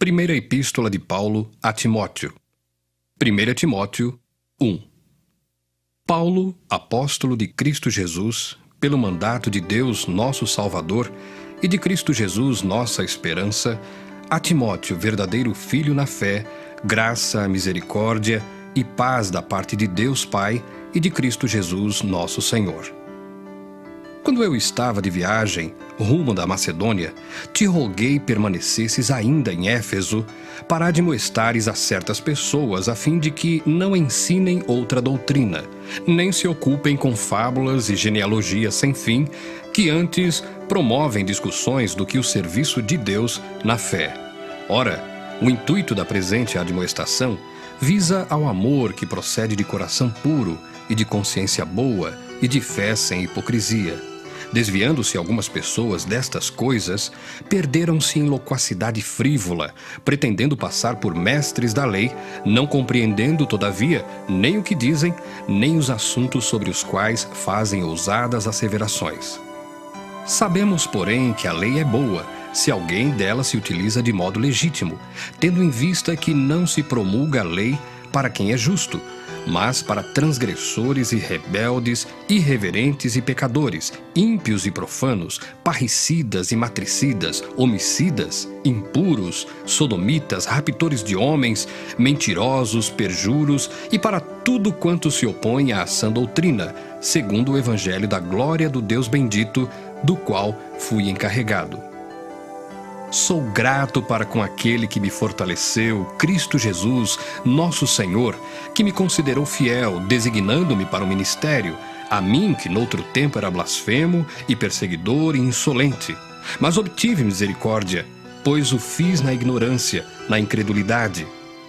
Primeira Epístola de Paulo a Timóteo. 1 Timóteo 1. Paulo, apóstolo de Cristo Jesus, pelo mandato de Deus nosso Salvador e de Cristo Jesus nossa esperança, a Timóteo, verdadeiro filho na fé, graça, misericórdia e paz da parte de Deus Pai e de Cristo Jesus nosso Senhor. Quando eu estava de viagem, rumo da Macedônia, te roguei permanecesses ainda em Éfeso, para admoestares a certas pessoas, a fim de que não ensinem outra doutrina, nem se ocupem com fábulas e genealogias sem fim, que antes promovem discussões do que o serviço de Deus na fé. Ora, o intuito da presente admoestação visa ao amor que procede de coração puro e de consciência boa e de fé sem hipocrisia. Desviando-se algumas pessoas destas coisas, perderam-se em loquacidade frívola, pretendendo passar por mestres da lei, não compreendendo, todavia, nem o que dizem, nem os assuntos sobre os quais fazem ousadas asseverações. Sabemos, porém, que a lei é boa, se alguém dela se utiliza de modo legítimo, tendo em vista que não se promulga a lei para quem é justo, mas para transgressores e rebeldes, irreverentes e pecadores, ímpios e profanos, parricidas e matricidas, homicidas, impuros, sodomitas, raptores de homens, mentirosos, perjuros e para tudo quanto se opõe à sã doutrina, segundo o evangelho da glória do Deus bendito, do qual fui encarregado. Sou grato para com aquele que me fortaleceu, Cristo Jesus, nosso Senhor, que me considerou fiel, designando-me para o ministério, a mim que noutro tempo era blasfemo e perseguidor e insolente. Mas obtive misericórdia, pois o fiz na ignorância, na incredulidade.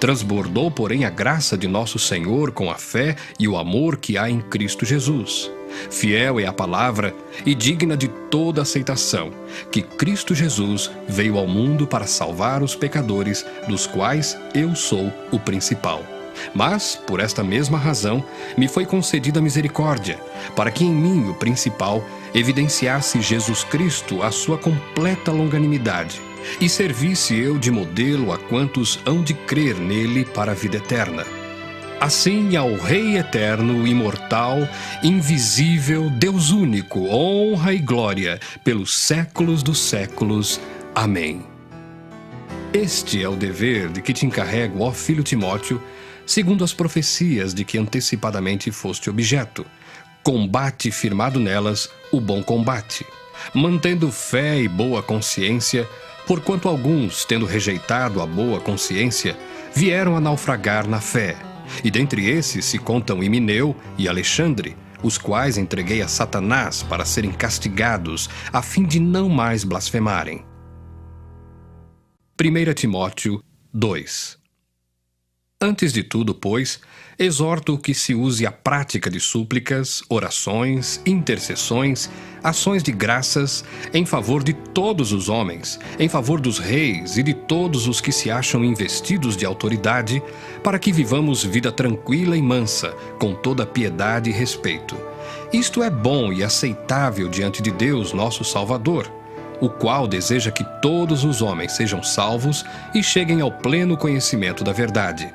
Transbordou, porém, a graça de nosso Senhor com a fé e o amor que há em Cristo Jesus. Fiel é a palavra e digna de toda aceitação, que Cristo Jesus veio ao mundo para salvar os pecadores, dos quais eu sou o principal. Mas, por esta mesma razão, me foi concedida misericórdia, para que em mim, o principal, evidenciasse Jesus Cristo a sua completa longanimidade, e servisse eu de modelo a quantos hão de crer nele para a vida eterna. Assim, ao Rei eterno, imortal, invisível, Deus único, honra e glória, pelos séculos dos séculos. Amém. Este é o dever de que te encarrego, ó filho Timóteo, segundo as profecias de que antecipadamente foste objeto. Combate firmado nelas o bom combate, mantendo fé e boa consciência, porquanto alguns, tendo rejeitado a boa consciência, vieram a naufragar na fé. E dentre esses se contam Himeneu e Alexandre, os quais entreguei a Satanás para serem castigados, a fim de não mais blasfemarem. 1 Timóteo 2. Antes de tudo, pois, exorto que se use a prática de súplicas, orações, intercessões, ações de graças, em favor de todos os homens, em favor dos reis e de todos os que se acham investidos de autoridade, para que vivamos vida tranquila e mansa, com toda piedade e respeito. Isto é bom e aceitável diante de Deus, nosso Salvador, o qual deseja que todos os homens sejam salvos e cheguem ao pleno conhecimento da verdade.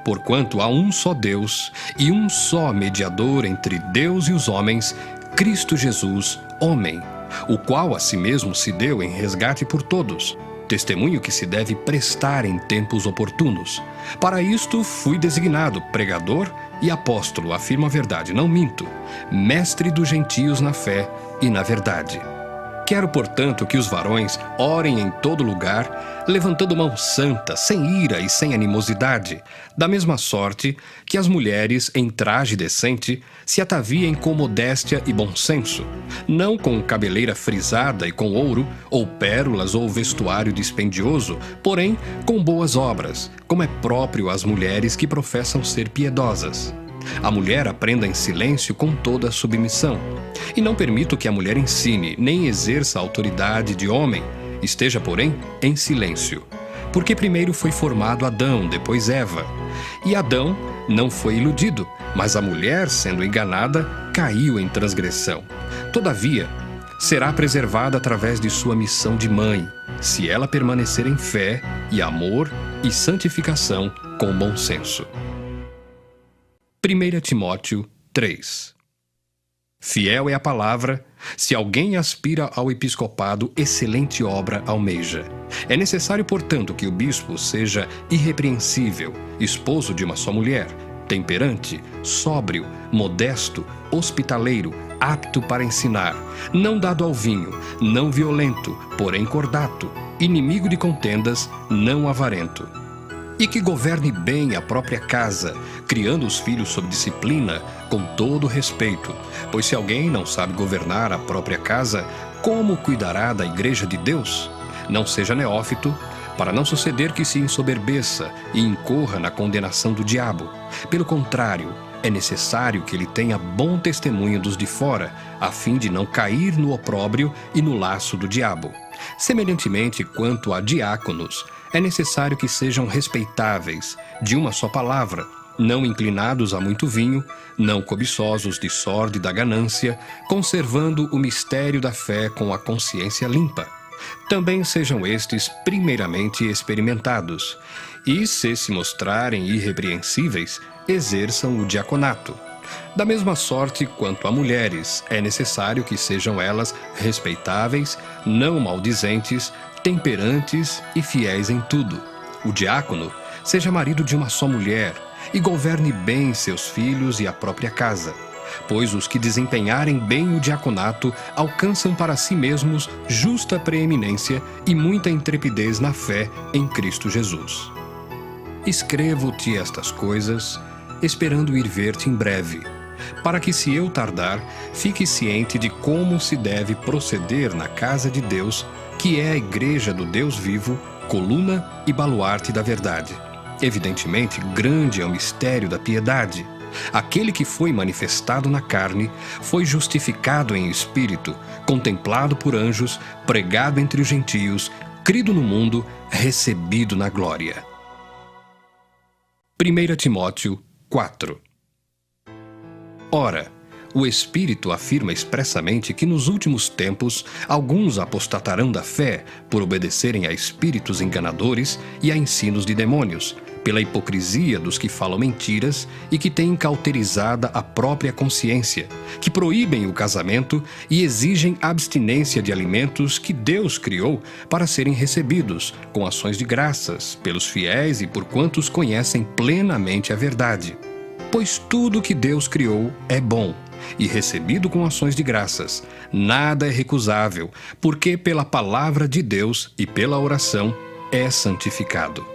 Porquanto há um só Deus e um só mediador entre Deus e os homens, Cristo Jesus, homem, o qual a si mesmo se deu em resgate por todos, testemunho que se deve prestar em tempos oportunos. Para isto fui designado pregador e apóstolo, afirmo a verdade, não minto, mestre dos gentios na fé e na verdade. Quero, portanto, que os varões orem em todo lugar, levantando mão santa, sem ira e sem animosidade, da mesma sorte que as mulheres, em traje decente, se ataviem com modéstia e bom senso, não com cabeleira frisada e com ouro, ou pérolas ou vestuário dispendioso, porém com boas obras, como é próprio às mulheres que professam ser piedosas. A mulher aprenda em silêncio com toda a submissão. E não permito que a mulher ensine, nem exerça a autoridade de homem, esteja, porém, em silêncio. Porque primeiro foi formado Adão, depois Eva. E Adão não foi iludido, mas a mulher, sendo enganada, caiu em transgressão. Todavia, será preservada através de sua missão de mãe, se ela permanecer em fé e amor e santificação com bom senso. 1 Timóteo 3. Fiel é a palavra, se alguém aspira ao episcopado, excelente obra almeja. É necessário, portanto, que o bispo seja irrepreensível, esposo de uma só mulher, temperante, sóbrio, modesto, hospitaleiro, apto para ensinar, não dado ao vinho, não violento, porém cordato, inimigo de contendas, não avarento. E que governe bem a própria casa, criando os filhos sob disciplina, com todo respeito. Pois se alguém não sabe governar a própria casa, como cuidará da igreja de Deus? Não seja neófito, para não suceder que se ensoberbeça e incorra na condenação do diabo. Pelo contrário, é necessário que ele tenha bom testemunho dos de fora, a fim de não cair no opróbrio e no laço do diabo. Semelhantemente, quanto a diáconos, é necessário que sejam respeitáveis, de uma só palavra, não inclinados a muito vinho, não cobiçosos de sorte da ganância, conservando o mistério da fé com a consciência limpa. Também sejam estes primeiramente experimentados, e, se mostrarem irrepreensíveis, exerçam o diaconato. Da mesma sorte quanto a mulheres, é necessário que sejam elas respeitáveis, não maldizentes, temperantes e fiéis em tudo. O diácono seja marido de uma só mulher e governe bem seus filhos e a própria casa, pois os que desempenharem bem o diaconato alcançam para si mesmos justa preeminência e muita intrepidez na fé em Cristo Jesus. Escrevo-te estas coisas, esperando ir ver-te em breve, para que, se eu tardar, fique ciente de como se deve proceder na casa de Deus, que é a igreja do Deus vivo, coluna e baluarte da verdade. Evidentemente, grande é o mistério da piedade. Aquele que foi manifestado na carne, foi justificado em espírito, contemplado por anjos, pregado entre os gentios, crido no mundo, recebido na glória. 1 Timóteo 4. Ora, o Espírito afirma expressamente que nos últimos tempos alguns apostatarão da fé por obedecerem a espíritos enganadores e a ensinos de demônios, pela hipocrisia dos que falam mentiras e que têm cauterizada a própria consciência, que proíbem o casamento e exigem abstinência de alimentos que Deus criou para serem recebidos, com ações de graças, pelos fiéis e por quantos conhecem plenamente a verdade. Pois tudo que Deus criou é bom, e recebido com ações de graças. Nada é recusável, porque pela palavra de Deus e pela oração é santificado.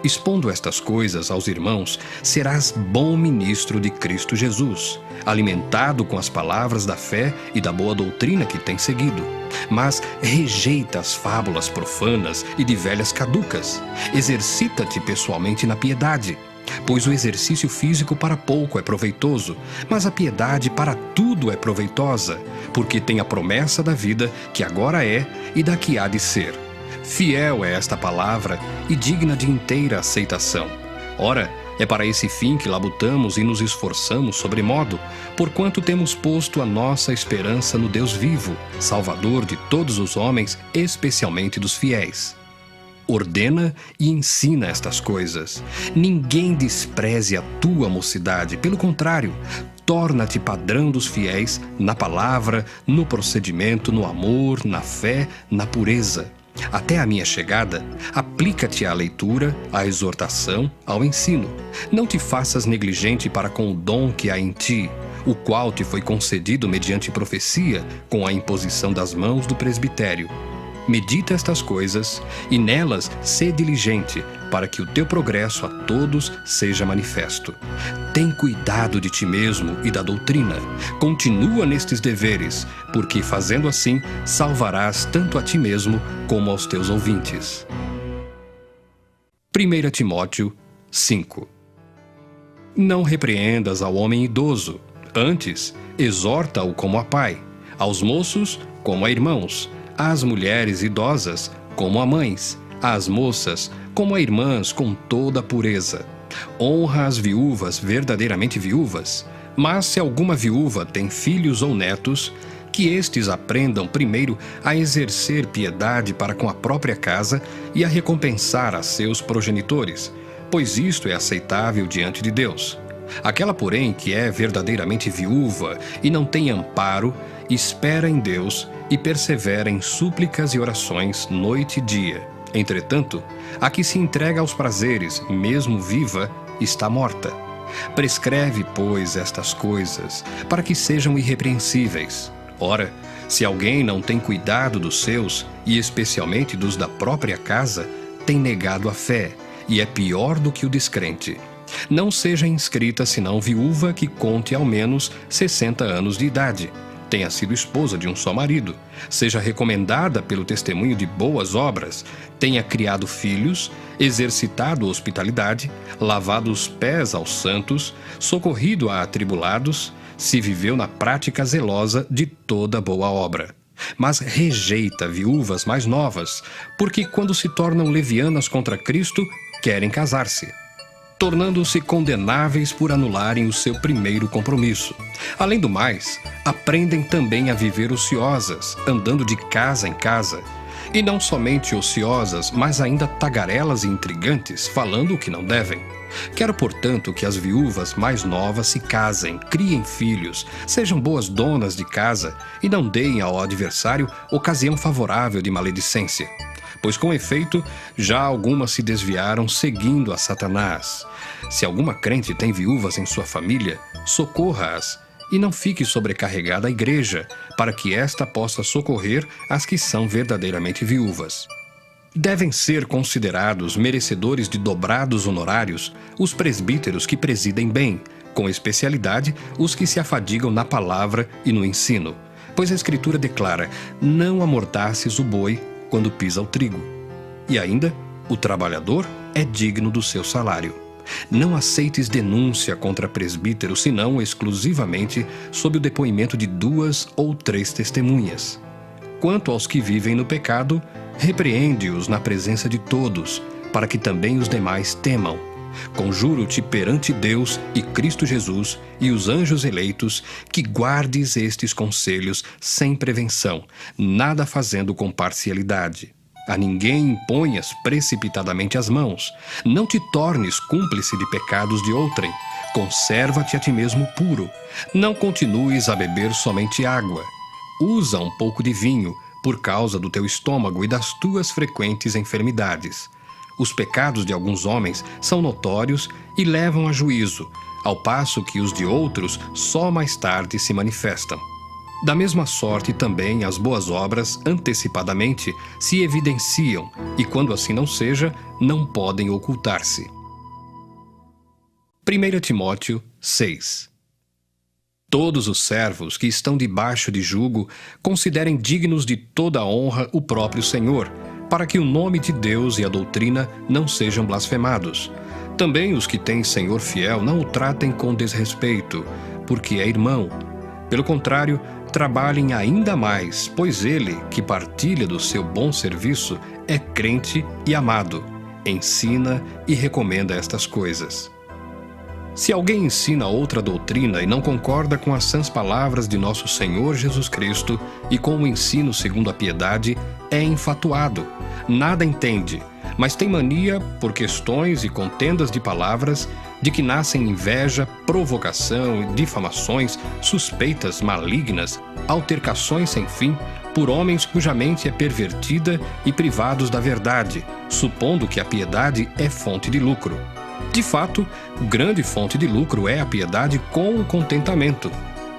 Expondo estas coisas aos irmãos, serás bom ministro de Cristo Jesus, alimentado com as palavras da fé e da boa doutrina que tens seguido. Mas rejeita as fábulas profanas e de velhas caducas. Exercita-te pessoalmente na piedade, pois o exercício físico para pouco é proveitoso, mas a piedade para tudo é proveitosa, porque tem a promessa da vida que agora é e da que há de ser. Fiel é esta palavra e digna de inteira aceitação. Ora, é para esse fim que labutamos e nos esforçamos sobremodo, porquanto temos posto a nossa esperança no Deus vivo, Salvador de todos os homens, especialmente dos fiéis. Ordena e ensina estas coisas. Ninguém despreze a tua mocidade, pelo contrário, torna-te padrão dos fiéis na palavra, no procedimento, no amor, na fé, na pureza. Até a minha chegada, aplica-te à leitura, à exortação, ao ensino. Não te faças negligente para com o dom que há em ti, o qual te foi concedido mediante profecia, com a imposição das mãos do presbitério. Medita estas coisas, e nelas sê diligente, para que o teu progresso a todos seja manifesto. Tem cuidado de ti mesmo e da doutrina. Continua nestes deveres, porque fazendo assim, salvarás tanto a ti mesmo como aos teus ouvintes. 1 Timóteo 5. Não repreendas ao homem idoso, antes, exorta-o como a pai, aos moços como a irmãos, às mulheres idosas como a mães, às moças como a irmãs com toda a pureza. Honra as viúvas verdadeiramente viúvas, mas se alguma viúva tem filhos ou netos, Que estes aprendam primeiro a exercer piedade para com a própria casa e a recompensar a seus progenitores, pois isto é aceitável diante de Deus. Aquela, porém, que é verdadeiramente viúva e não tem amparo, espera em Deus e persevera em súplicas e orações noite e dia. Entretanto, a que se entrega aos prazeres, mesmo viva, está morta. Prescreve, pois, estas coisas, para que sejam irrepreensíveis. Ora, se alguém não tem cuidado dos seus, e especialmente dos da própria casa, tem negado a fé, e é pior do que o descrente. Não seja inscrita senão viúva que conte ao menos 60 anos de idade, tenha sido esposa de um só marido, seja recomendada pelo testemunho de boas obras, tenha criado filhos, exercitado hospitalidade, lavado os pés aos santos, socorrido a atribulados, se viveu na prática zelosa de toda boa obra. Mas rejeita viúvas mais novas, porque quando se tornam levianas contra Cristo, querem casar-se, tornando-se condenáveis por anularem o seu primeiro compromisso. Além do mais, aprendem também a viver ociosas, andando de casa em casa. E não somente ociosas, mas ainda tagarelas e intrigantes, falando o que não devem. Quero, portanto, que as viúvas mais novas se casem, criem filhos, sejam boas donas de casa e não deem ao adversário ocasião favorável de maledicência. Pois, com efeito, já algumas se desviaram seguindo a Satanás. Se alguma crente tem viúvas em sua família, socorra-as e não fique sobrecarregada a igreja, para que esta possa socorrer as que são verdadeiramente viúvas. Devem ser considerados merecedores de dobrados honorários os presbíteros que presidem bem, com especialidade os que se afadigam na palavra e no ensino. Pois a Escritura declara: não amordaces o boi quando pisa o trigo. E ainda, o trabalhador é digno do seu salário. Não aceites denúncia contra presbítero, senão exclusivamente sob o depoimento de 2 ou 3 testemunhas. Quanto aos que vivem no pecado, repreende-os na presença de todos, para que também os demais temam. Conjuro-te perante Deus e Cristo Jesus e os anjos eleitos, que guardes estes conselhos sem prevenção, nada fazendo com parcialidade. A ninguém imponhas precipitadamente as mãos. Não te tornes cúmplice de pecados de outrem. Conserva-te a ti mesmo puro. Não continues a beber somente água. Usa um pouco de vinho, por causa do teu estômago e das tuas frequentes enfermidades. Os pecados de alguns homens são notórios e levam a juízo, ao passo que os de outros só mais tarde se manifestam. Da mesma sorte também as boas obras antecipadamente se evidenciam e, quando assim não seja, não podem ocultar-se. 1 Timóteo 6. Todos os servos que estão debaixo de jugo considerem dignos de toda a honra o próprio Senhor, para que o nome de Deus e a doutrina não sejam blasfemados. Também os que têm Senhor fiel não o tratem com desrespeito, porque é irmão. Pelo contrário, trabalhem ainda mais, pois ele, que partilha do seu bom serviço, é crente e amado, ensina e recomenda estas coisas. Se alguém ensina outra doutrina e não concorda com as sãs palavras de nosso Senhor Jesus Cristo e com o ensino segundo a piedade, é enfatuado, nada entende, mas tem mania por questões e contendas de palavras, de que nascem inveja, provocação, difamações, suspeitas malignas, altercações sem fim, por homens cuja mente é pervertida e privados da verdade, supondo que a piedade é fonte de lucro. De fato, grande fonte de lucro é a piedade com o contentamento,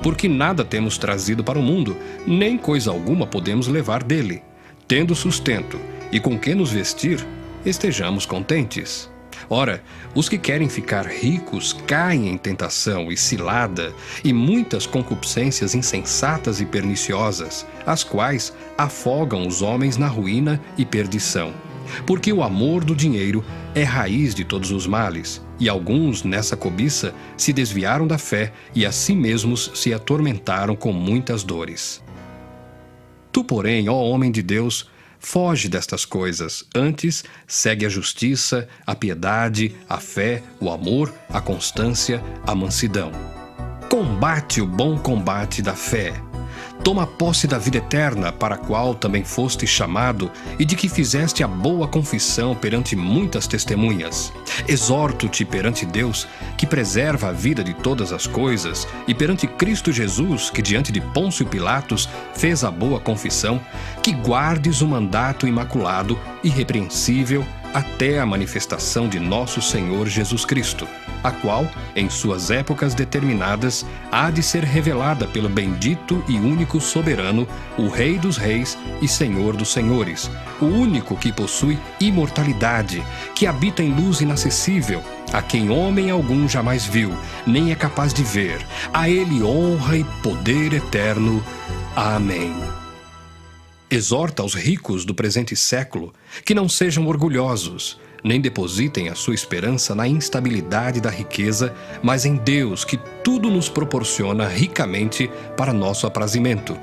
porque nada temos trazido para o mundo, nem coisa alguma podemos levar dele. Tendo sustento e com que nos vestir, estejamos contentes. Ora, os que querem ficar ricos caem em tentação e cilada e muitas concupiscências insensatas e perniciosas, as quais afogam os homens na ruína e perdição. Porque o amor do dinheiro é raiz de todos os males, e alguns, nessa cobiça, se desviaram da fé e a si mesmos se atormentaram com muitas dores. Tu, porém, ó homem de Deus, foge destas coisas, antes segue a justiça, a piedade, a fé, o amor, a constância, a mansidão. Combate o bom combate da fé. Toma posse da vida eterna, para a qual também foste chamado, e de que fizeste a boa confissão perante muitas testemunhas. Exorto-te perante Deus, que preserva a vida de todas as coisas, e perante Cristo Jesus, que diante de Pôncio Pilatos fez a boa confissão, que guardes o mandato imaculado, irrepreensível, até a manifestação de nosso Senhor Jesus Cristo, a qual, em suas épocas determinadas, há de ser revelada pelo bendito e único soberano, o Rei dos Reis e Senhor dos Senhores, o único que possui imortalidade, que habita em luz inacessível, a quem homem algum jamais viu, nem é capaz de ver. A ele honra e poder eterno. Amém. Exorta aos ricos do presente século que não sejam orgulhosos, nem depositem a sua esperança na instabilidade da riqueza, mas em Deus, que tudo nos proporciona ricamente para nosso aprazimento.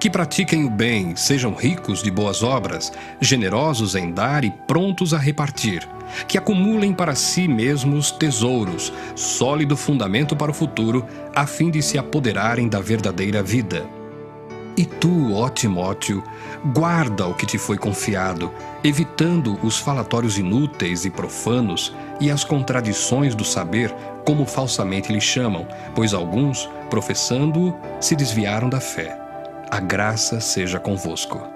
Que pratiquem o bem, sejam ricos de boas obras, generosos em dar e prontos a repartir. Que acumulem para si mesmos tesouros, sólido fundamento para o futuro, a fim de se apoderarem da verdadeira vida. E tu, ó Timóteo, guarda o que te foi confiado, evitando os falatórios inúteis e profanos e as contradições do saber, como falsamente lhe chamam, pois alguns, professando-o, se desviaram da fé. A graça seja convosco.